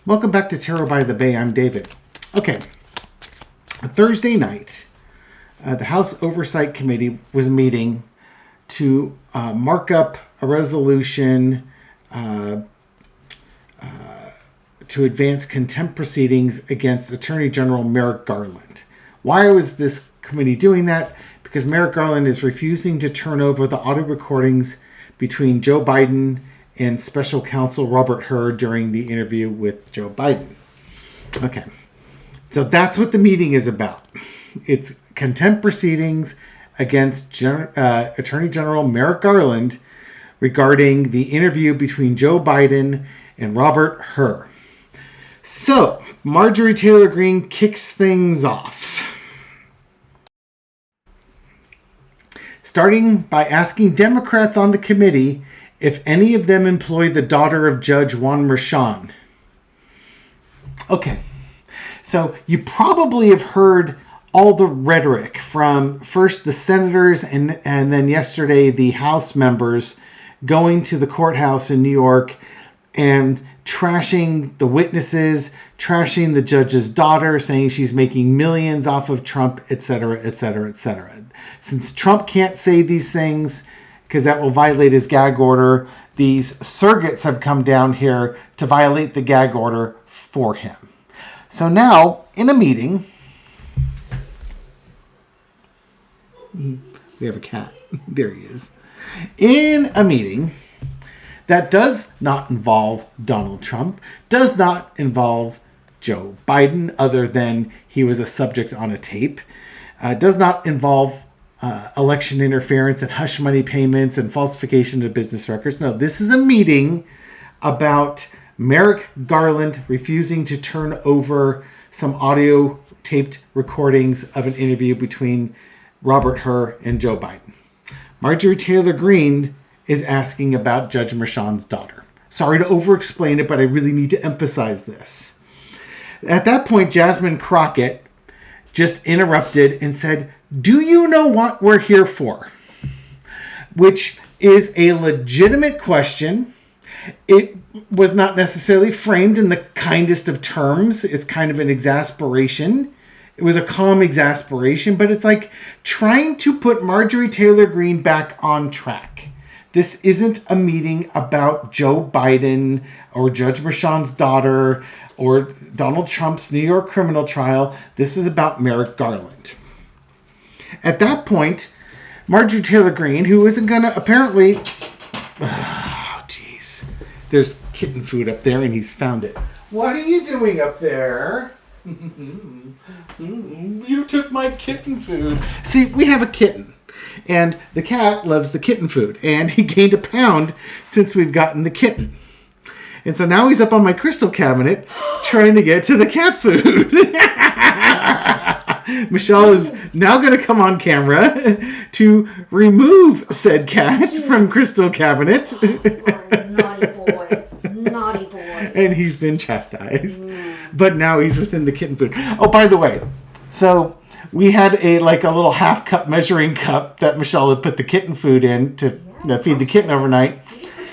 Welcome back to Tarot by the Bay. I'm David. Okay, Thursday night, the House Oversight Committee was meeting to mark up a resolution to advance contempt proceedings against Attorney General Merrick Garland. Why was this committee doing that? Because Merrick Garland is refusing to turn over the audio recordings between Joe Biden and Special Counsel Robert Hur during the interview with Joe Biden. Okay, so that's what the meeting is about. It's contempt proceedings against Attorney General Merrick Garland regarding the interview between Joe Biden and Robert Hur. So, Marjorie Taylor Green kicks things off, starting by asking Democrats on the committee if any of them employed the daughter of Judge Juan Merchan. Okay, so you probably have heard all the rhetoric from first the senators and then yesterday the House members going to the courthouse in New York and trashing the witnesses, trashing the judge's daughter, saying she's making millions off of Trump, etc., etc., etc. Since Trump can't say these things because that will violate his gag order, these surrogates have come down here to violate the gag order for him. So now, in a meeting, we have a cat. There he is. In a meeting that does not involve Donald Trump, does not involve Joe Biden, other than he was a subject on a tape, does not involve election interference and hush money payments and falsification of business records. No, this is a meeting about Merrick Garland refusing to turn over some audio taped recordings of an interview between Robert Hur and Joe Biden. Marjorie Taylor Green is asking about Judge Merchan's daughter. Sorry to over-explain it, but I really need to emphasize this. At that point, Jasmine Crockett just interrupted and said, "Do you know what we're here for?" Which is a legitimate question. It was not necessarily framed in the kindest of terms. It's kind of an exasperation. It was a calm exasperation, but it's like trying to put Marjorie Taylor Green back on track. This isn't a meeting about Joe Biden or Judge Merchan's daughter or Donald Trump's New York criminal trial. This is about Merrick Garland. At that point, Marjorie Taylor Green, who isn't going to apparently... Oh, jeez. There's kitten food up there, and he's found it. What are you doing up there? You took my kitten food. See, we have a kitten. And the cat loves the kitten food. And he gained a pound since we've gotten the kitten. And so now he's up on my crystal cabinet trying to get to the cat food. Michelle is now going to come on camera to remove said cat from crystal cabinet. Naughty boy. Naughty boy. And he's been chastised. But now he's within the kitten food. Oh, by the way, so we had a little half cup measuring cup that Michelle had put the kitten food in to feed the kitten overnight.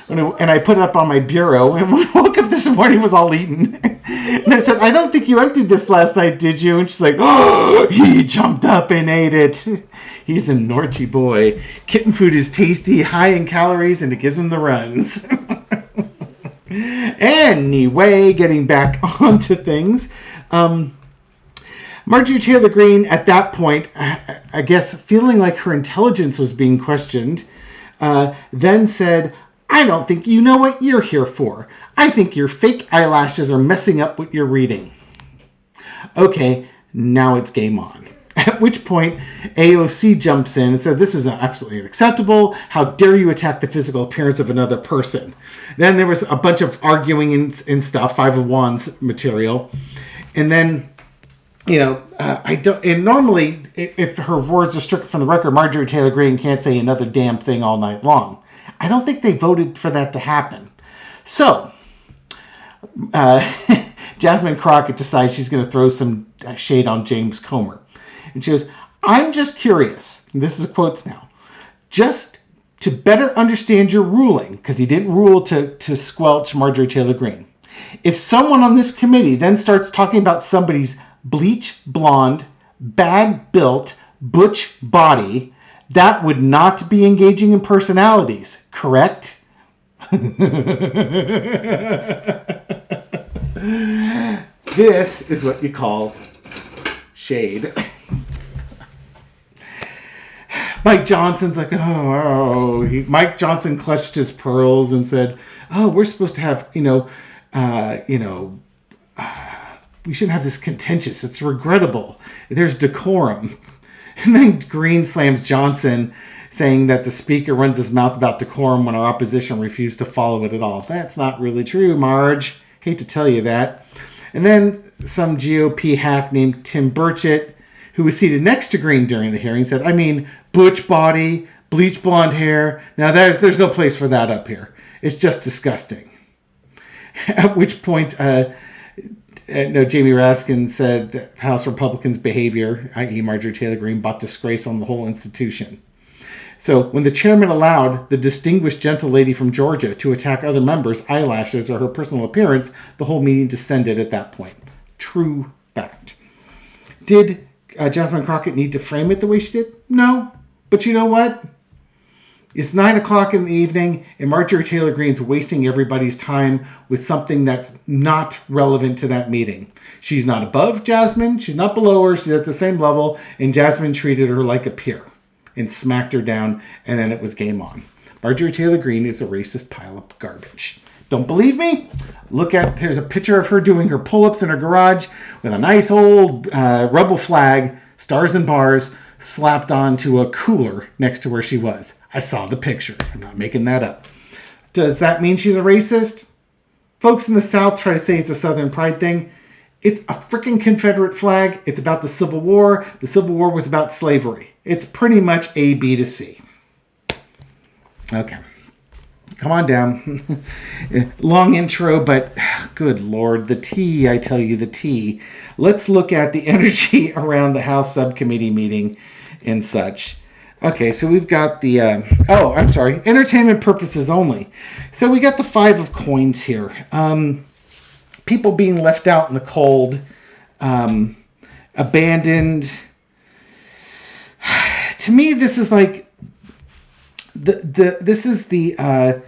And I put it up on my bureau, and when I woke up this morning, it was all eaten. And I said, "I don't think you emptied this last night, did you?" And she's like, "Oh, he jumped up and ate it." He's a naughty boy. Kitten food is tasty, high in calories, and it gives him the runs. Anyway, getting back onto things. Marjorie Taylor Green, at that point, I guess feeling like her intelligence was being questioned, then said, "I don't think you know what you're here for. I think your fake eyelashes are messing up what you're reading." Okay, now it's game on. At which point, AOC jumps in and said, "This is absolutely unacceptable. How dare you attack the physical appearance of another person?" Then there was a bunch of arguing and stuff, Five of Wands material. And then, I don't, and normally, if her words are stricken from the record, Marjorie Taylor Green can't say another damn thing all night long. I don't think they voted for that to happen. So, Jasmine Crockett decides she's going to throw some shade on James Comer. And she goes, "I'm just curious," and this is quotes now, "just to better understand your ruling," because he didn't rule to squelch Marjorie Taylor Green. If someone on this committee then starts talking about somebody's bleach blonde, bad built, butch body, that would not be engaging in personalities, correct? This is what you call shade. Mike Johnson's like, Mike Johnson clutched his pearls and said, "Oh, we're supposed to have, we shouldn't have this contentious. It's regrettable. There's decorum." And then Greene slams Johnson, saying that the speaker runs his mouth about decorum when our opposition refused to follow it at all. That's not really true, Marge. Hate to tell you that. And then some GOP hack named Tim Burchett, who was seated next to Greene during the hearing, said, "I mean, butch body, bleach blonde hair. Now there's no place for that up here. It's just disgusting." At which point, Jamie Raskin said that House Republicans' behavior, i.e. Marjorie Taylor Green, brought disgrace on the whole institution. So when the chairman allowed the distinguished gentle lady from Georgia to attack other members' eyelashes or her personal appearance, the whole meeting descended at that point. True fact. Did Jasmine Crockett need to frame it the way she did? No. But you know what? It's 9 o'clock in the evening, and Marjorie Taylor Greene's wasting everybody's time with something that's not relevant to that meeting. She's not above Jasmine. She's not below her. She's at the same level, and Jasmine treated her like a peer and smacked her down, and then it was game on. Marjorie Taylor Greene is a racist pile of garbage. Don't believe me? Here's a picture of her doing her pull-ups in her garage with a nice old rebel flag, stars and bars, slapped onto a cooler next to where she was. I saw the pictures. I'm not making that up. Does that mean she's a racist? Folks in the South try to say it's a Southern pride thing. It's a freaking Confederate flag. It's about the Civil War. The Civil War was about slavery. It's pretty much A, B to C. Okay. Come on down. Long intro, but good Lord, the tea, I tell you, the tea. Let's look at the energy around the House subcommittee meeting and such. Okay, so we've got the, entertainment purposes only. So we got the 5 of coins here. People being left out in the cold, abandoned. To me, this is like this is the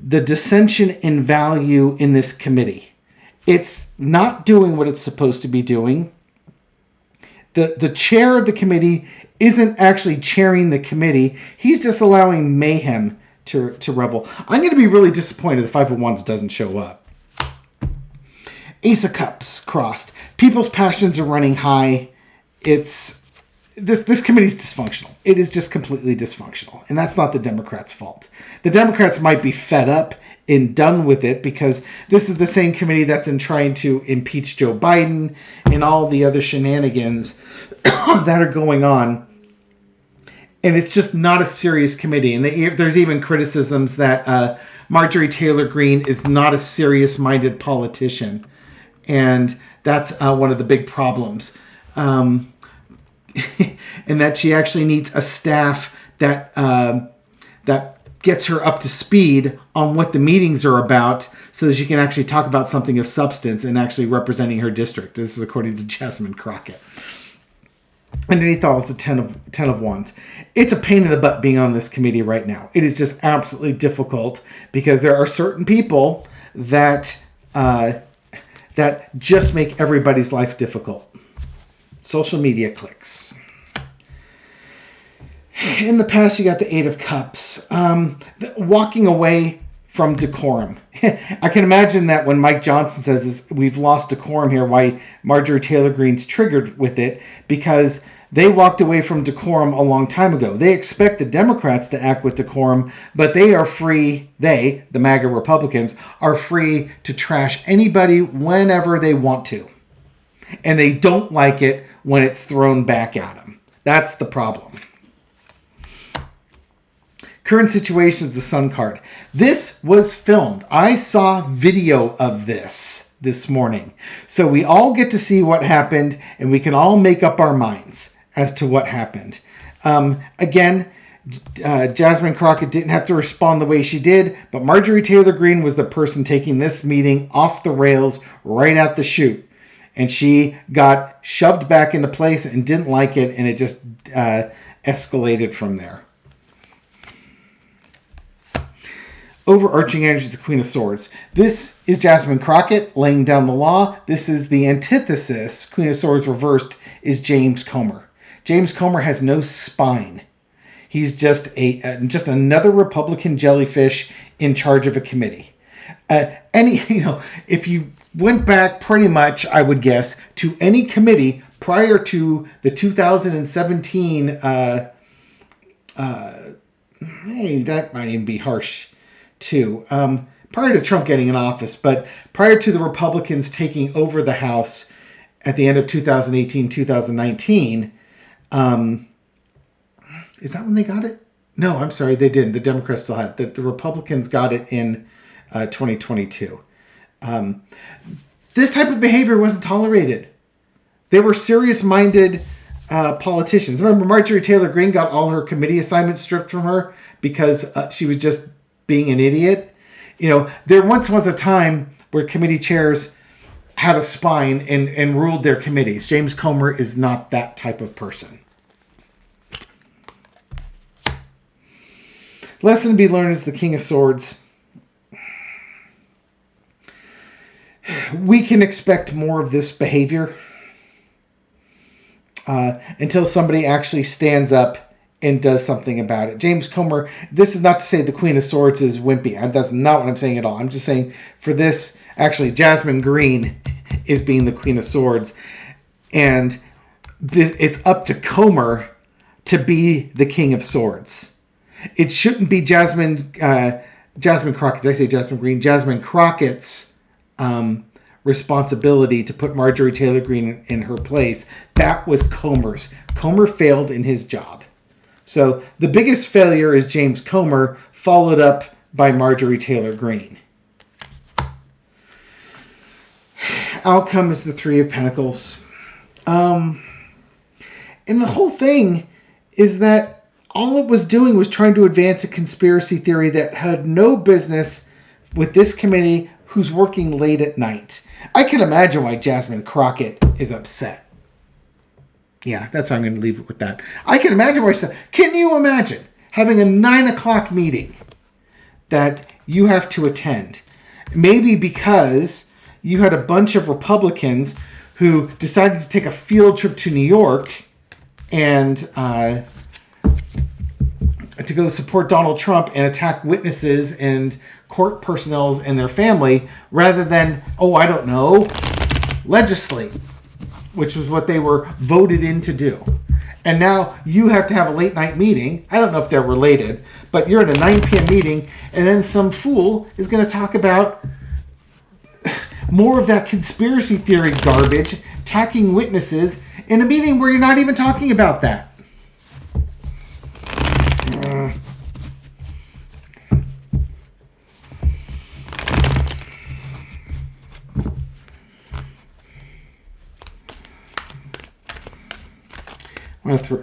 dissension in value in this committee. It's not doing what it's supposed to be doing. The chair of the committee isn't actually chairing the committee. He's just allowing mayhem to revel. I'm going to be really disappointed if 5 of Wands doesn't show up. Ace of Cups crossed. People's passions are running high. This committee's dysfunctional. It is just completely dysfunctional. And that's not the Democrats' fault. The Democrats might be fed up and done with it because this is the same committee that's in trying to impeach Joe Biden and all the other shenanigans that are going on. And it's just not a serious committee. And there's even criticisms that Marjorie Taylor Greene is not a serious-minded politician. And that's one of the big problems. And that she actually needs a staff that gets her up to speed on what the meetings are about so that she can actually talk about something of substance and actually representing her district. This is according to Jasmine Crockett. Underneath all is the 10 of Wands. It's a pain in the butt being on this committee right now. It is just absolutely difficult because there are certain people that just make everybody's life difficult. Social media clicks. In the past, you got the 8 of Cups. Walking away from decorum. I can imagine that when Mike Johnson says we've lost decorum here, why Marjorie Taylor Greene's triggered with it, because they walked away from decorum a long time ago. They expect the Democrats to act with decorum, but they are free, the MAGA Republicans, are free to trash anybody whenever they want to. And they don't like it when it's thrown back at them. That's the problem. Current situation is the Sun card. This was filmed. I saw video of this morning. So we all get to see what happened, and we can all make up our minds as to what happened. Again, Jasmine Crockett didn't have to respond the way she did, but Marjorie Taylor Green was the person taking this meeting off the rails right at the chute. And she got shoved back into place and didn't like it, and it just escalated from there. Overarching energy is the Queen of Swords. This is Jasmine Crockett laying down the law. This is the antithesis. Queen of Swords reversed is James Comer. James Comer has no spine. He's just another Republican jellyfish in charge of a committee. If you went back pretty much, I would guess, to any committee prior to the 2017, hey, that might even be harsh too, prior to Trump getting in office, but prior to the Republicans taking over the House at the end of 2018, 2019, is that when they got it? No, I'm sorry, they didn't. The Democrats still had it. The Republicans got it in 2022. This type of behavior wasn't tolerated. They were serious-minded politicians. Remember, Marjorie Taylor Green got all her committee assignments stripped from her because she was just being an idiot. There once was a time where committee chairs had a spine and ruled their committees. James Comer is not that type of person. Lesson to be learned is the King of Swords. We can expect more of this behavior until somebody actually stands up and does something about it. James Comer, this is not to say the Queen of Swords is wimpy. That's not what I'm saying at all. I'm just saying for this, actually, Jasmine Green is being the Queen of Swords. And it's up to Comer to be the King of Swords. It shouldn't be Jasmine Crockett. Did I say Jasmine Green? Jasmine Crockett's responsibility to put Marjorie Taylor Green in her place. That was Comer's. Comer failed in his job. So the biggest failure is James Comer, followed up by Marjorie Taylor Green. Outcome is the Three of Pentacles. And the whole thing is that all it was doing was trying to advance a conspiracy theory that had no business with this committee who's working late at night. I can imagine why Jasmine Crockett is upset. Yeah, that's how I'm going to leave it with that. I can imagine why she's upset. Can you imagine having a 9 o'clock meeting that you have to attend? Maybe because you had a bunch of Republicans who decided to take a field trip to New York and to go support Donald Trump and attack witnesses and court personnel and their family, rather than, legislate, which was what they were voted in to do. And now you have to have a late night meeting. I don't know if they're related, but you're at a 9 p.m. meeting, and then some fool is going to talk about more of that conspiracy theory garbage, attacking witnesses in a meeting where you're not even talking about that.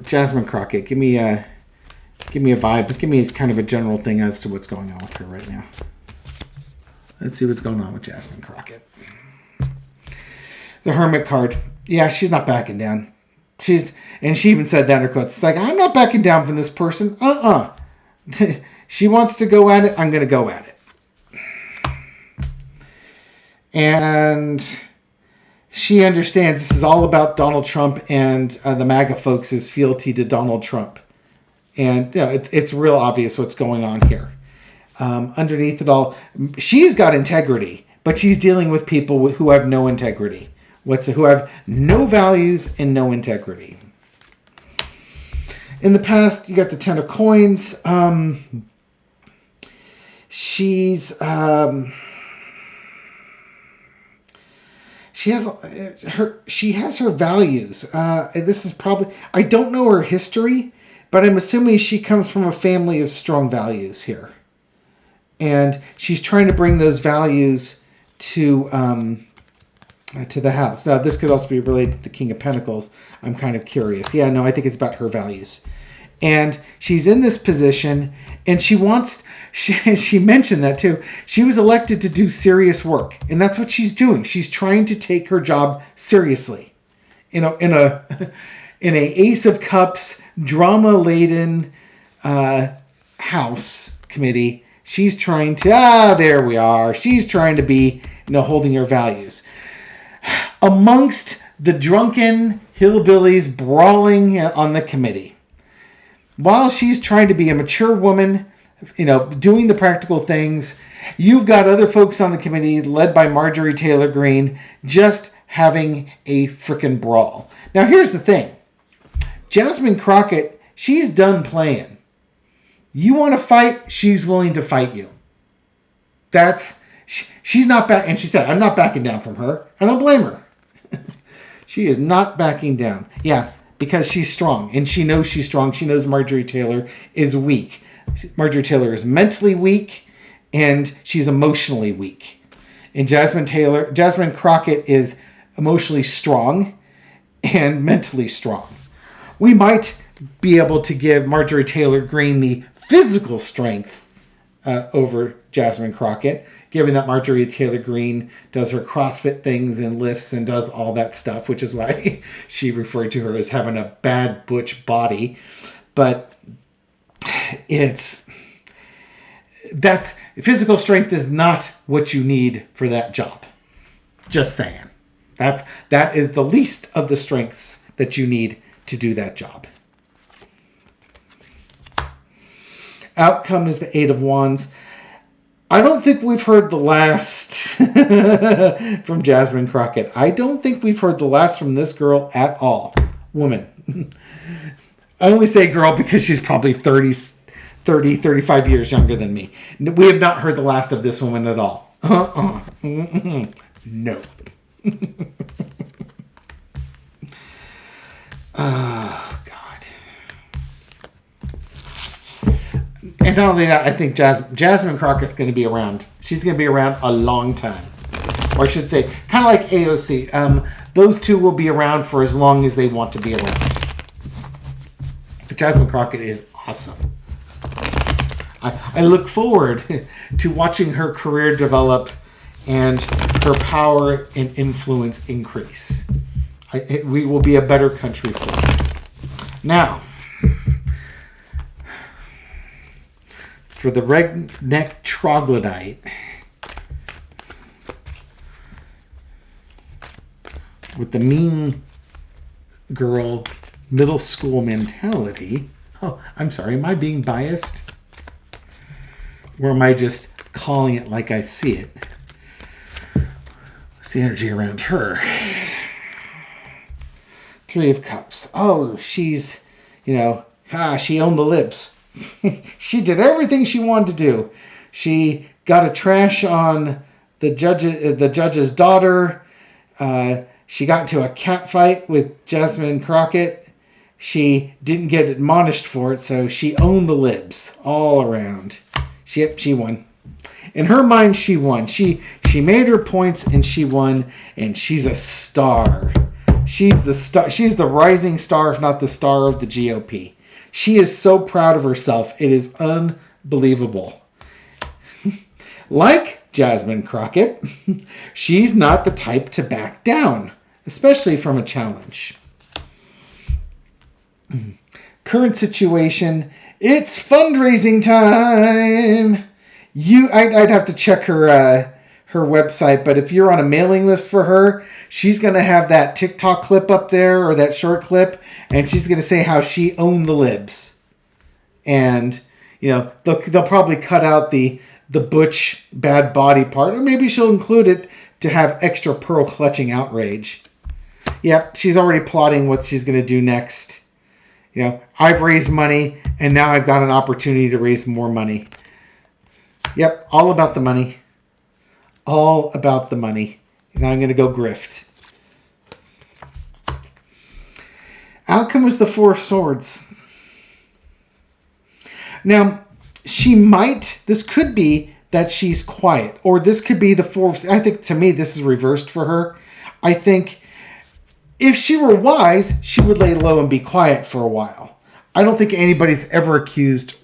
Jasmine Crockett, give me a vibe. Give me kind of a general thing as to what's going on with her right now. Let's see what's going on with Jasmine Crockett. The Hermit card. Yeah, she's not backing down. She even said that in her quotes. It's like, I'm not backing down from this person. She wants to go at it. I'm going to go at it. And she understands this is all about Donald Trump and the MAGA folks' fealty to Donald Trump. And it's real obvious what's going on here. Underneath it all, she's got integrity, but she's dealing with people who have no integrity. Who have no values and no integrity. In the past, you got the Ten of Coins. She has her values. This is probably, I don't know her history, but I'm assuming she comes from a family of strong values here. And she's trying to bring those values to the house. Now, this could also be related to the King of Pentacles. I'm kind of curious. Yeah, no, I think it's about her values. And she's in this position, and she mentioned that too. She was elected to do serious work, and that's what she's doing. She's trying to take her job seriously. In a Ace of Cups, drama-laden House committee, she's trying to, there we are. She's trying to be, holding her values. Amongst the drunken hillbillies brawling on the committee, while she's trying to be a mature woman, doing the practical things, you've got other folks on the committee led by Marjorie Taylor Green just having a frickin' brawl. Now, here's the thing. Jasmine Crockett, she's done playing. You want to fight, she's willing to fight you. She's not back, and she said, I'm not backing down from her. I don't blame her. She is not backing down. Yeah, because she's strong, and she knows she's strong. She knows Marjorie Taylor is weak. Marjorie Taylor is mentally weak, and she's emotionally weak. And Jasmine Crockett is emotionally strong and mentally strong. We might be able to give Marjorie Taylor Green the physical strength over Jasmine Crockett, given that Marjorie Taylor Green does her CrossFit things and lifts and does all that stuff, which is why she referred to her as having a bad butch body. But physical strength is not what you need for that job. Just saying. That is the least of the strengths that you need to do that job. Outcome is the Eight of Wands. I don't think we've heard the last from Jasmine Crockett. I don't think we've heard the last from this girl at all. Woman. I only say girl because she's probably 35 years younger than me. We have not heard the last of this woman at all. No. Oh, God. And not only that, I think Jasmine Crockett's going to be around. She's going to be around a long time. Or I should say, kind of like AOC. Those two will be around for as long as they want to be around. But Jasmine Crockett is awesome. I look forward to watching her career develop and her power and influence increase. We will be a better country for her. Now, for the redneck troglodyte with the mean girl middle school mentality. Oh, I'm sorry. Am I being biased? Or am I just calling it like I see it? What's the energy around her? Three of Cups. Oh, she's, she owned the libs. She did everything she wanted to do. She got a trash on the judge's daughter. She got into a cat fight with Jasmine Crockett. She didn't get admonished for it, so she owned the libs all around. She won. In her mind, she won. She made her points and she won, and she's a star. She's the star. She's the rising star, if not the star of the GOP. She is so proud of herself. It is unbelievable. Like Jasmine Crockett, she's not the type to back down, especially from a challenge. Current situation, it's fundraising time. I'd have to check her website, but if you're on a mailing list for her, she's going to have that TikTok clip up there, or that short clip, and she's going to say how she owned the libs. And, they'll probably cut out the butch bad body part, or maybe she'll include it to have extra pearl clutching outrage. Yep, she's already plotting what she's going to do next. I've raised money, and now I've got an opportunity to raise more money. Yep, all about the money. All about the money. Now I'm going to go grift. Outcome is the Four of Swords. Now, this could be that she's quiet, or this could be the Four of, I think to me this is reversed for her. I think if she were wise, she would lay low and be quiet for a while. I don't think anybody's ever accused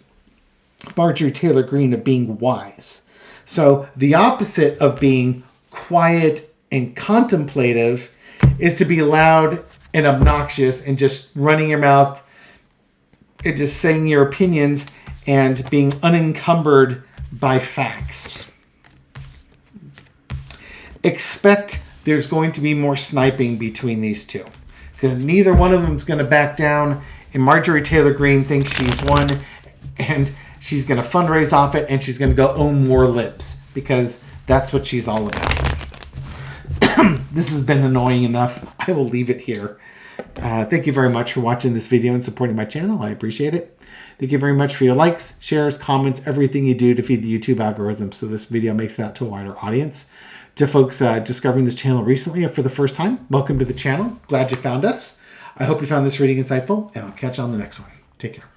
Marjorie Taylor Green of being wise. So the opposite of being quiet and contemplative is to be loud and obnoxious and just running your mouth and just saying your opinions and being unencumbered by facts. Expect there's going to be more sniping between these two, because neither one of them is going to back down, and Marjorie Taylor Green thinks she's won, and she's going to fundraise off it, and she's going to go own more libs, because that's what she's all about. This has been annoying enough. I will leave it here. Thank you very much for watching this video and supporting my channel. I appreciate it. Thank you very much for your likes, shares, comments, everything you do to feed the YouTube algorithm so this video makes it out to a wider audience. To folks discovering this channel recently or for the first time, welcome to the channel. Glad you found us. I hope you found this reading insightful, and I'll catch you on the next one. Take care.